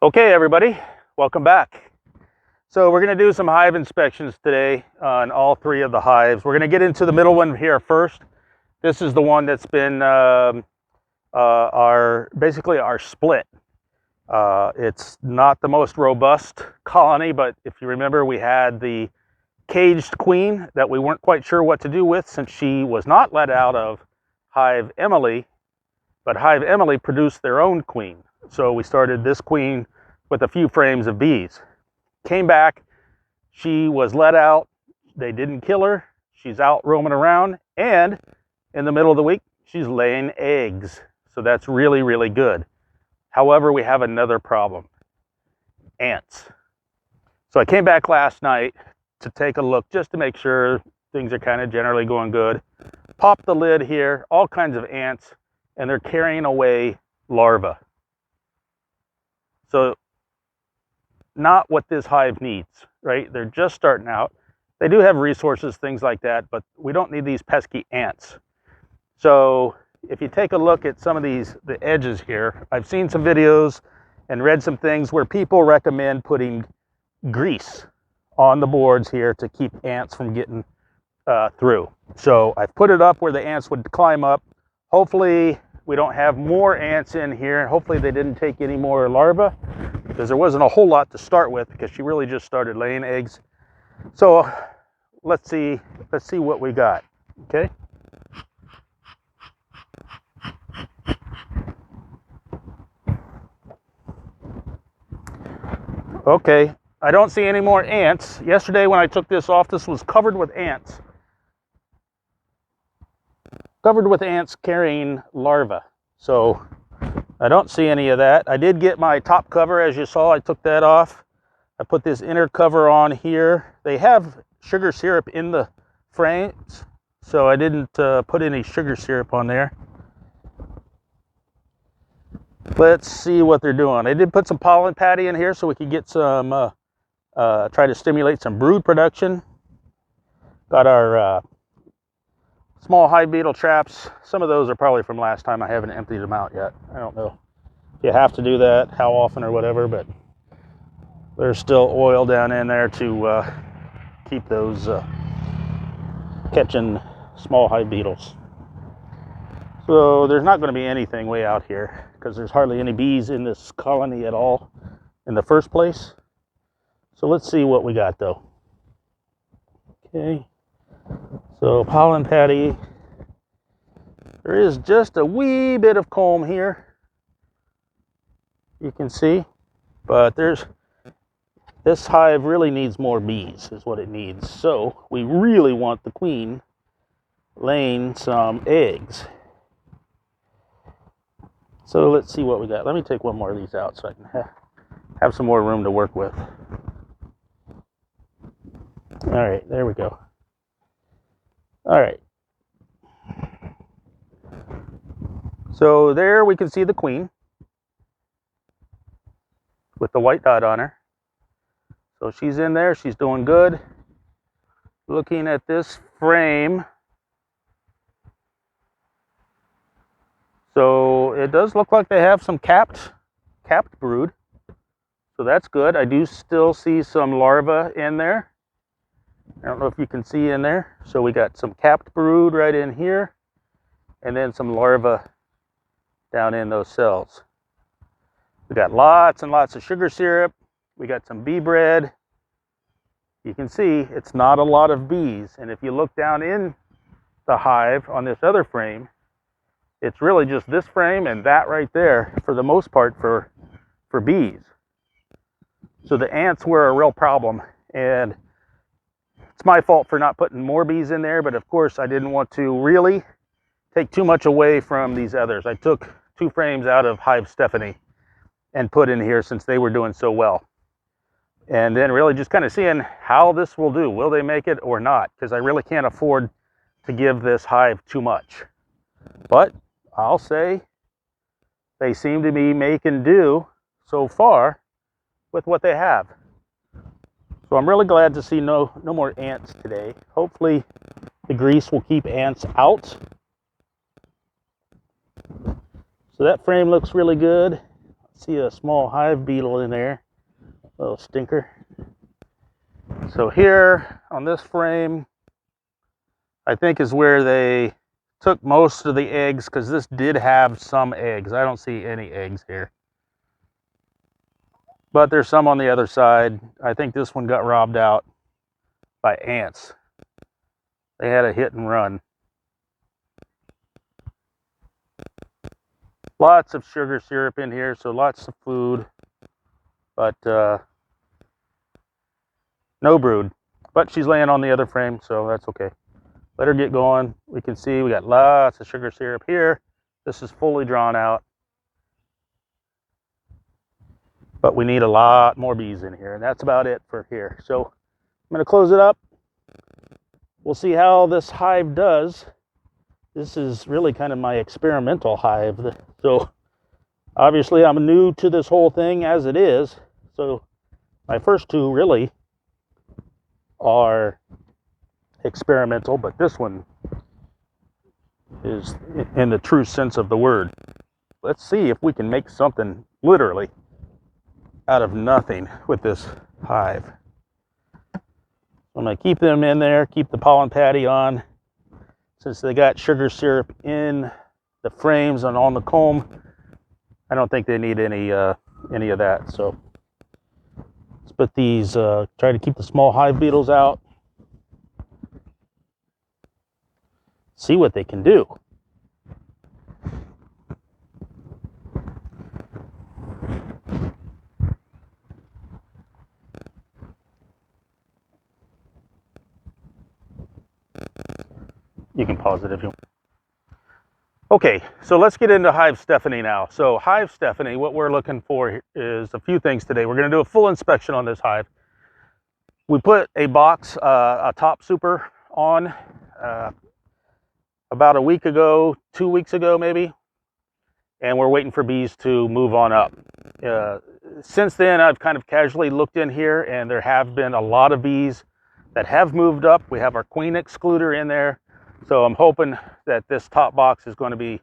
Okay, everybody, welcome back. So we're going to do some hive inspections today on all three of the hives. We're going to get into the middle one here first. This is the one that's been basically our split. It's not the most robust colony, but if you remember, we had the caged queen that we weren't quite sure what to do with since she was not let out of Hive Emily, but Hive Emily produced their own queen. So we started this queen with a few frames of bees. Came back, she was let out, they didn't kill her, she's out roaming around, and in the middle of the week, she's laying eggs. So that's really, really good. However, we have another problem, ants. So I came back last night to take a look just to make sure things are kind of generally going good. Pop the lid here, all kinds of ants, and they're carrying away larvae. So not what this hive needs, right? They're just starting out. They do have resources, things like that, but we don't need these pesky ants. So if you take a look at some of the edges here, I've seen some videos and read some things where people recommend putting grease on the boards here to keep ants from getting through. So I've put it up where the ants would climb up. Hopefully we don't have more ants in here. Hopefully they didn't take any more larvae, because there wasn't a whole lot to start with because she really just started laying eggs. So let's see what we got. Okay. Okay, I don't see any more ants. Yesterday when I took this off, this was covered with ants. Covered with ants carrying larvae. So I don't see any of that. I did get my top cover, as you saw. I took that off. I put this inner cover on here. They have sugar syrup in the frames, so I didn't put any sugar syrup on there. Let's see what they're doing. I did put some pollen patty in here so we could get some, try to stimulate some brood production. Got our small hive beetle traps. Some of those are probably from last time. I haven't emptied them out yet. I don't know if you have to do that, how often or whatever, but there's still oil down in there to keep those catching small hive beetles. So there's not going to be anything way out here because there's hardly any bees in this colony at all in the first place. So let's see what we got though. Okay. So pollen patty, there is just a wee bit of comb here, you can see, but this hive really needs more bees is what it needs. So we really want the queen laying some eggs. So let's see what we got. Let me take one more of these out so I can have some more room to work with. All right, there we go. All right. So there we can see the queen with the white dot on her. So she's in there, she's doing good. Looking at this frame. So it does look like they have some capped brood. So that's good. I do still see some larvae in there. I don't know if you can see in there. So we got some capped brood right in here, and then some larvae down in those cells. We got lots and lots of sugar syrup. We got some bee bread. You can see it's not a lot of bees. And if you look down in the hive on this other frame, it's really just this frame and that right there for the most part for bees. So the ants were a real problem, and it's my fault for not putting more bees in there, but of course I didn't want to really take too much away from these others. I took 2 frames out of Hive Stephanie and put in here since they were doing so well. And then really just kind of seeing how this will do. Will they make it or not? Because I really can't afford to give this hive too much. But I'll say they seem to be making do so far with what they have. So I'm really glad to see no more ants today. Hopefully the grease will keep ants out. So that frame looks really good. See a small hive beetle in there, little stinker. So here on this frame, I think is where they took most of the eggs, because this did have some eggs. I don't see any eggs here, but there's some on the other side. I think this one got robbed out by ants. They had a hit and run. Lots of sugar syrup in here, so lots of food, but no brood. But she's laying on the other frame, so that's okay. Let her get going. We can see we got lots of sugar syrup here. This is fully drawn out, but we need a lot more bees in here, and that's about it for here. So I'm going to close it up. We'll see how this hive does. This is really kind of my experimental hive. So obviously I'm new to this whole thing as it is. So my first two really are experimental, but this one is in the true sense of the word. Let's see if we can make something literally out of nothing with this hive. I'm going to keep them in there, keep the pollen patty on. Since they got sugar syrup in the frames and on the comb, I don't think they need any of that. So let's put these, try to keep the small hive beetles out. See what they can do. You can pause it if you want. Okay, so let's get into hive Stephanie now. So hive Stephanie, what we're looking for is a few things today. We're going to do a full inspection on this hive. We put a box, a top super on about a week ago, 2 weeks ago maybe, and we're waiting for bees to move on up. Since then, I've kind of casually looked in here, and there have been a lot of bees that have moved up. We have our queen excluder in there. So I'm hoping that this top box is going to be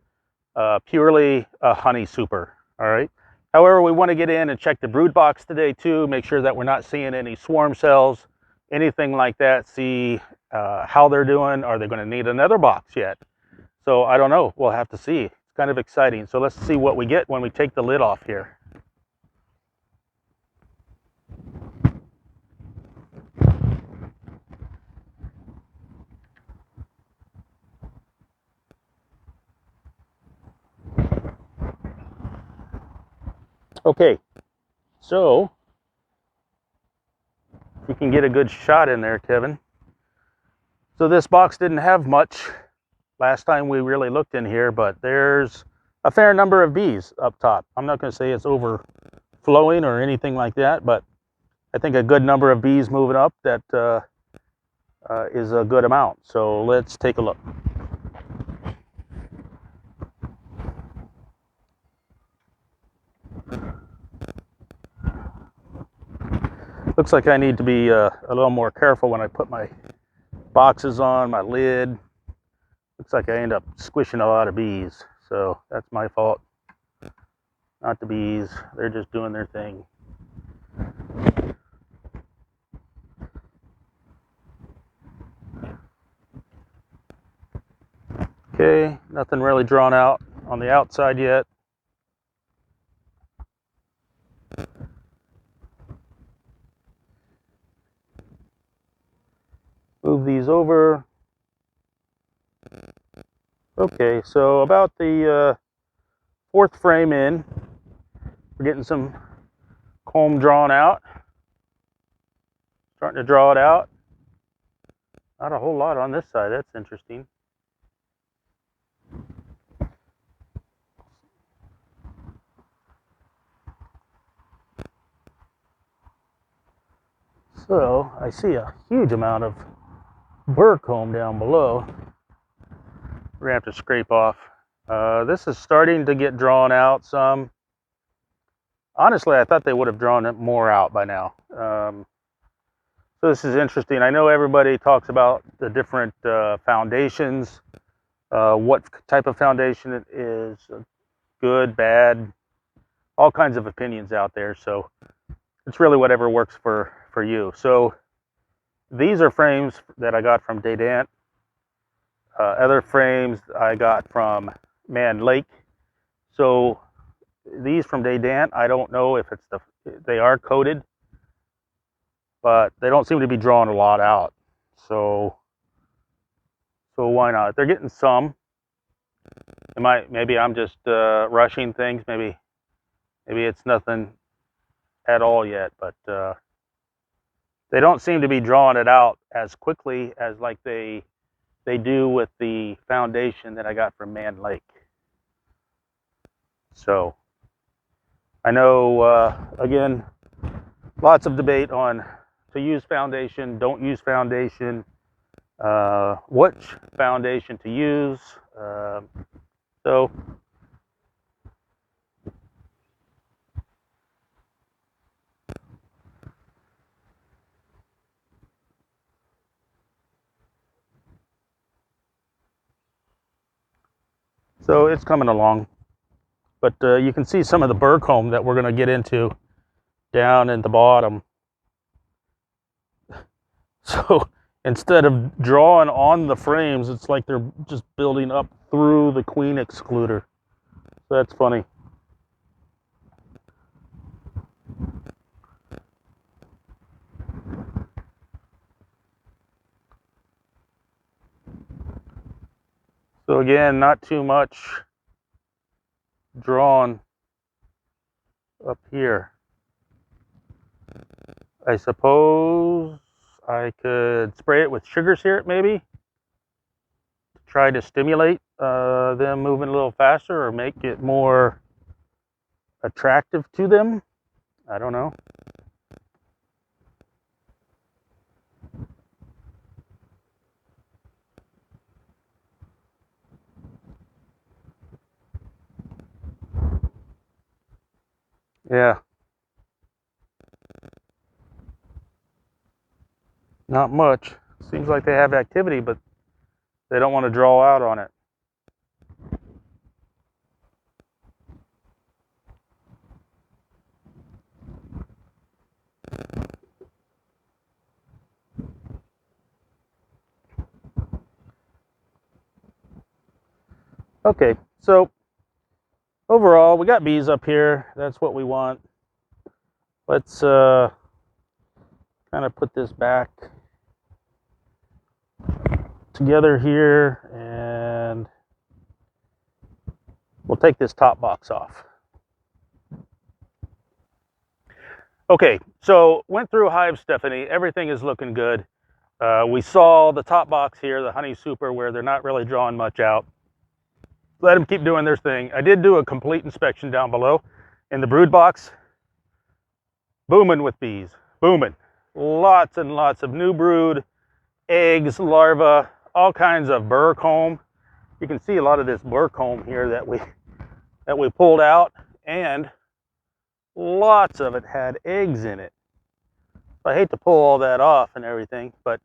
purely a honey super, all right? However, we want to get in and check the brood box today too, make sure that we're not seeing any swarm cells, anything like that, see how they're doing. Are they going to need another box yet? So I don't know, we'll have to see. It's kind of exciting. So let's see what we get when we take the lid off here. Okay, so if you can get a good shot in there, Kevin. So this box didn't have much last time we really looked in here, but there's a fair number of bees up top. I'm not going to say it's overflowing or anything like that, but I think a good number of bees moving up that is a good amount. So let's take a look. Looks like I need to be a little more careful when I put my boxes on, my lid. Looks like I end up squishing a lot of bees, so that's my fault. Not the bees, they're just doing their thing. Okay, nothing really drawn out on the outside yet. Move these over. Okay, so about the fourth frame in, we're getting some comb drawn out. Starting to draw it out. Not a whole lot on this side, that's interesting. So I see a huge amount of burr comb down below. We're gonna have to scrape off. This is starting to get drawn out some. Honestly, I thought they would have drawn it more out by now. So this is interesting. I know everybody talks about the different foundations, what type of foundation it is, good, bad. all kinds of opinions out there. So it's really whatever works for you. So these are frames that I got from Dadant. Other frames I got from Man Lake. So these from Dadant, I don't know if it's they are coated, but they don't seem to be drawing a lot out. So why not? They're getting some. Maybe I'm just rushing things. Maybe it's nothing at all yet, but they don't seem to be drawing it out as quickly as like they do with the foundation that I got from Man Lake. So I know, again, lots of debate on to use foundation, don't use foundation, which foundation to use. So it's coming along. But you can see some of the burr comb that we're going to get into down in the bottom. So instead of drawing on the frames, it's like they're just building up through the queen excluder. So that's funny. So again, not too much drawn up here. I suppose I could spray it with sugar syrup maybe to try to stimulate them moving a little faster or make it more attractive to them. I don't know. Yeah. Not much. Seems like they have activity, but they don't want to draw out on it. Okay, so overall, we got bees up here. That's what we want. Let's kind of put this back together here, and we'll take this top box off. Okay, so went through Hive Stephanie. Everything is looking good. We saw the top box here, the Honey Super, where they're not really drawing much out. Let them keep doing their thing. I did do a complete inspection down below in the brood box. Booming with bees, booming. Lots and lots of new brood, eggs, larvae, all kinds of burr comb. You can see a lot of this burr comb here that we pulled out, and lots of it had eggs in it. I hate to pull all that off and everything, but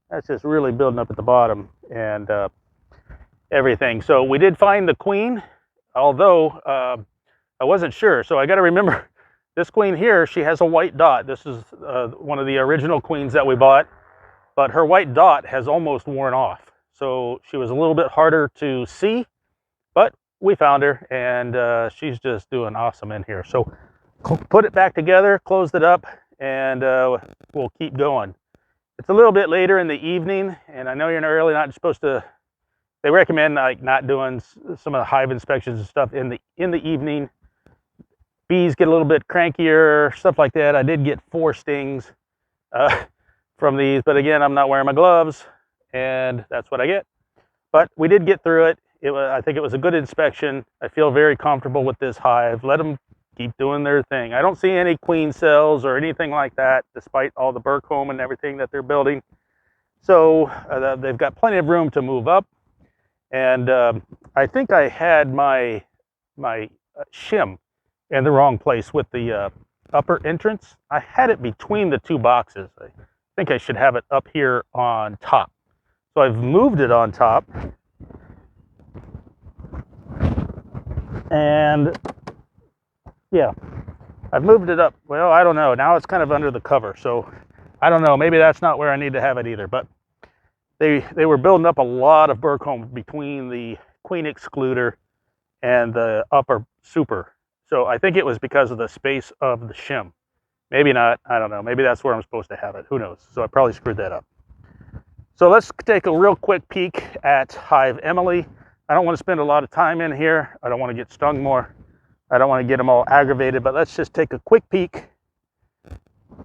that's just really building up at the bottom and everything. So we did find the queen, although I wasn't sure. So I got to remember, this queen here, she has a white dot. This is one of the original queens that we bought, but her white dot has almost worn off. So she was a little bit harder to see, but we found her, and she's just doing awesome in here. So put it back together, closed it up, and we'll keep going. It's a little bit later in the evening, and I know you're really not supposed to. They recommend like not doing some of the hive inspections and stuff in the evening. Bees get a little bit crankier, stuff like that. I did get 4 stings from these, but again, I'm not wearing my gloves, and that's what I get. But we did get through it. I think it was a good inspection. I feel very comfortable with this hive. Let them keep doing their thing. I don't see any queen cells or anything like that, despite all the burr comb and everything that they're building. So they've got plenty of room to move up. And I think I had my shim in the wrong place with the upper entrance. I had it between the 2 boxes. I think I should have it up here on top. So I've moved it on top. And Yeah, I've moved it up. Well, I don't know. Now it's kind of under the cover, so I don't know. Maybe that's not where I need to have it either. But they were building up a lot of burr combs between the queen excluder and the upper super. So I think it was because of the space of the shim. Maybe not. I don't know. Maybe that's where I'm supposed to have it. Who knows? So I probably screwed that up. So let's take a real quick peek at Hive Emily. I don't want to spend a lot of time in here. I don't want to get stung more. I don't want to get them all aggravated, but let's just take a quick peek.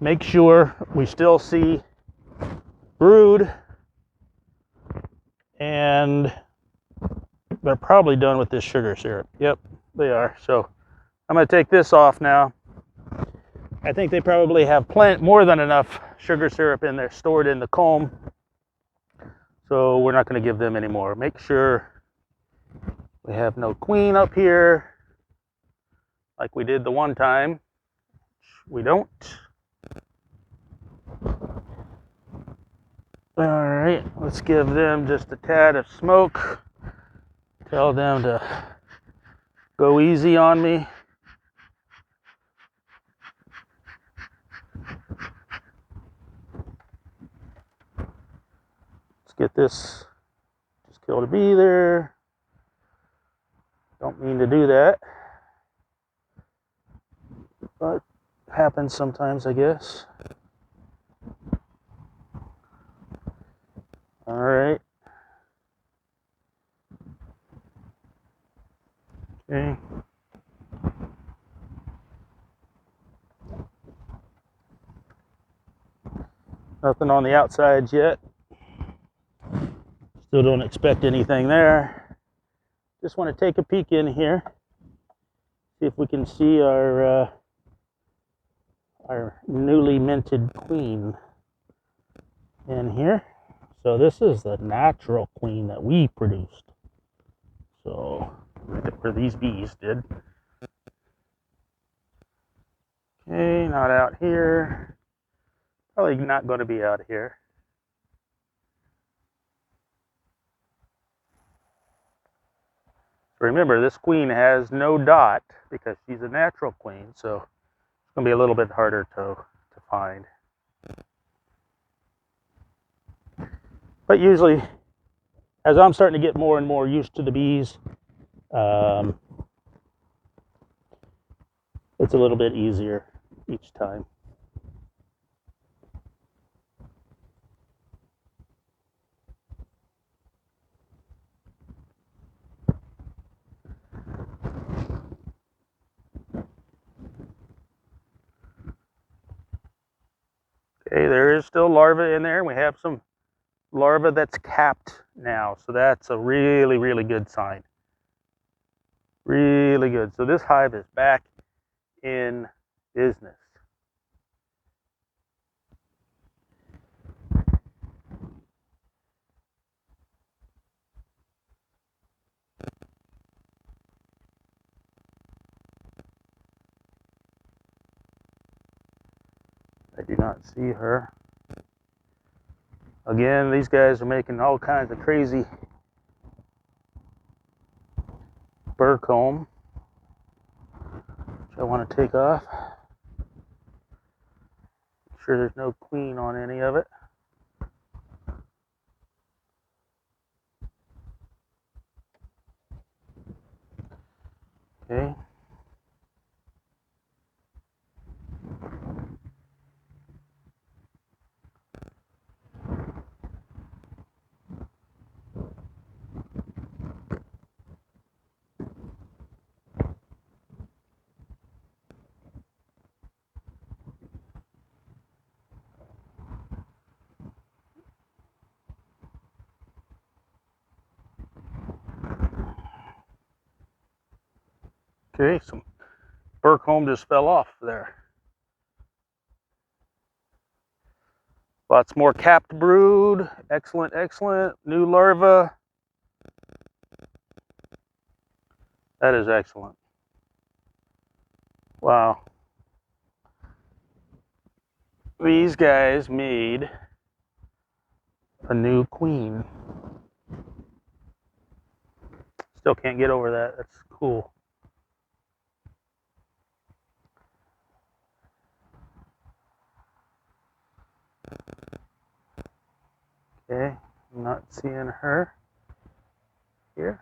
Make sure we still see brood, and they're probably done with this sugar syrup. Yep, they are. So I'm going to take this off now. I think they probably have more than enough sugar syrup in there stored in the comb. So we're not going to give them any more. Make sure we have no queen up here like we did the one time. We don't. All right, let's give them just a tad of smoke. Tell them to go easy on me. Let's get this. Just killed a bee there. Don't mean to do that, but it happens sometimes, I guess. All right. Okay. Nothing on the outsides yet. Still don't expect anything there. Just want to take a peek in here. See if we can see our newly minted queen in here. So this is the natural queen that we produced. So where these bees did. Okay, not out here. Probably not going to be out here. Remember, this queen has no dot because she's a natural queen, so it's going to be a little bit harder to find. But usually, as I'm starting to get more and more used to the bees, it's a little bit easier each time. Okay, there is still larvae in there. We have some larvae that's capped now, so that's a really, really good sign. Really good. So this hive is back in business. I do not see her. Again, these guys are making all kinds of crazy burr comb, which I want to take off. Make sure there's no queen on any of it. Okay. Okay, some burr comb just fell off there. Lots more capped brood. Excellent, excellent. New larva. That is excellent. Wow. These guys made a new queen. Still can't get over that. That's cool. Okay, I'm not seeing her here.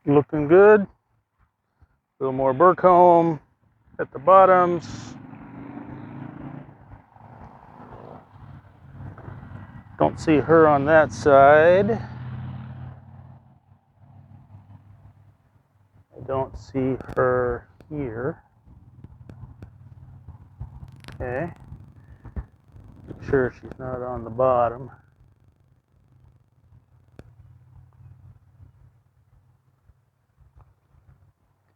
Looking good. A little more Burcomb at the bottoms. Don't see her on that side. I don't see her here. Okay. Make sure she's not on the bottom.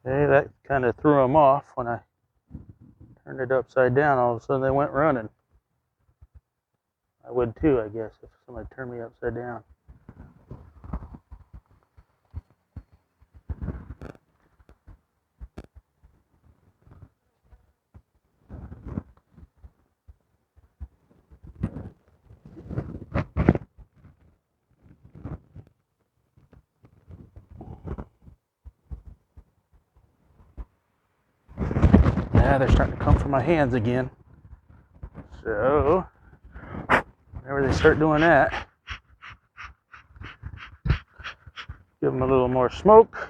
Okay, that kind of threw them off when I turned it upside down. All of a sudden they went running. I would too, I guess, if somebody turned me upside down. Yeah, they're starting to come for my hands again. So, whenever they start doing that, give them a little more smoke.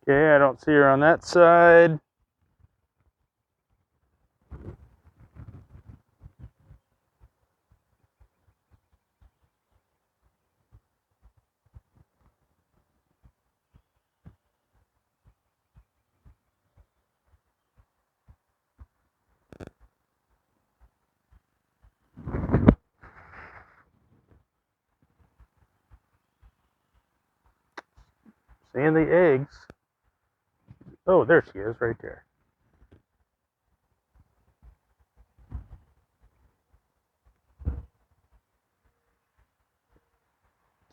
Okay, I don't see her on that side. Seeing the eggs. Oh, there she is, right there.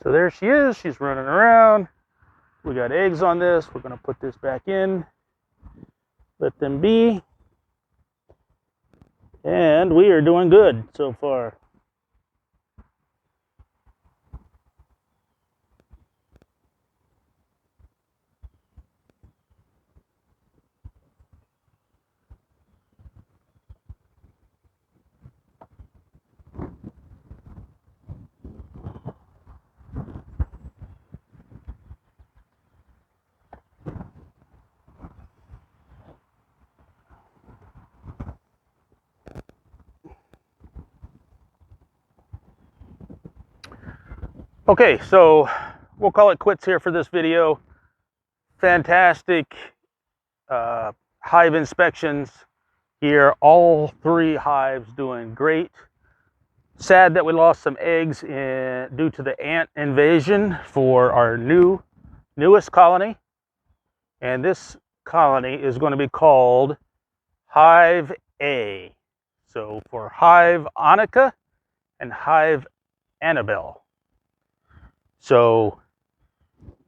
So there she is. She's running around. We got eggs on this. We're going to put this back in. Let them be. And we are doing good so far. Okay, so we'll call it quits here for this video. Fantastic hive inspections here. All 3 hives doing great. Sad that we lost some eggs due to the ant invasion for our newest colony. And this colony is going to be called Hive A. So for Hive Annika and Hive Annabelle. So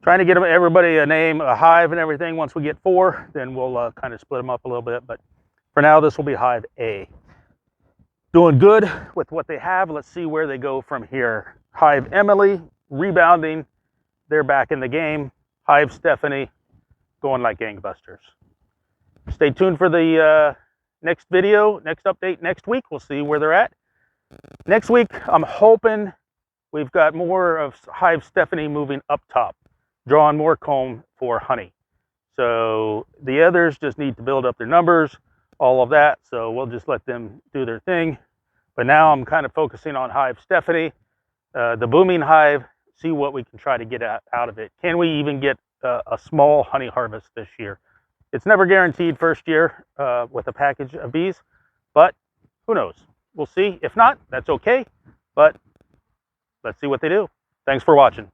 trying to get everybody a name, a hive and everything. Once we get 4, then we'll kind of split them up a little bit. But for now, this will be Hive A. Doing good with what they have. Let's see where they go from here. Hive Emily, rebounding. They're back in the game. Hive Stephanie, going like gangbusters. Stay tuned for the next video, next update next week. We'll see where they're at. Next week, I'm hoping we've got more of Hive Stephanie moving up top, drawing more comb for honey. So the others just need to build up their numbers, all of that. So we'll just let them do their thing. But now I'm kind of focusing on Hive Stephanie, the booming hive, see what we can try to get out of it. Can we even get a small honey harvest this year? It's never guaranteed first year with a package of bees, but who knows? We'll see. If not, that's okay. But let's see what they do. Thanks for watching.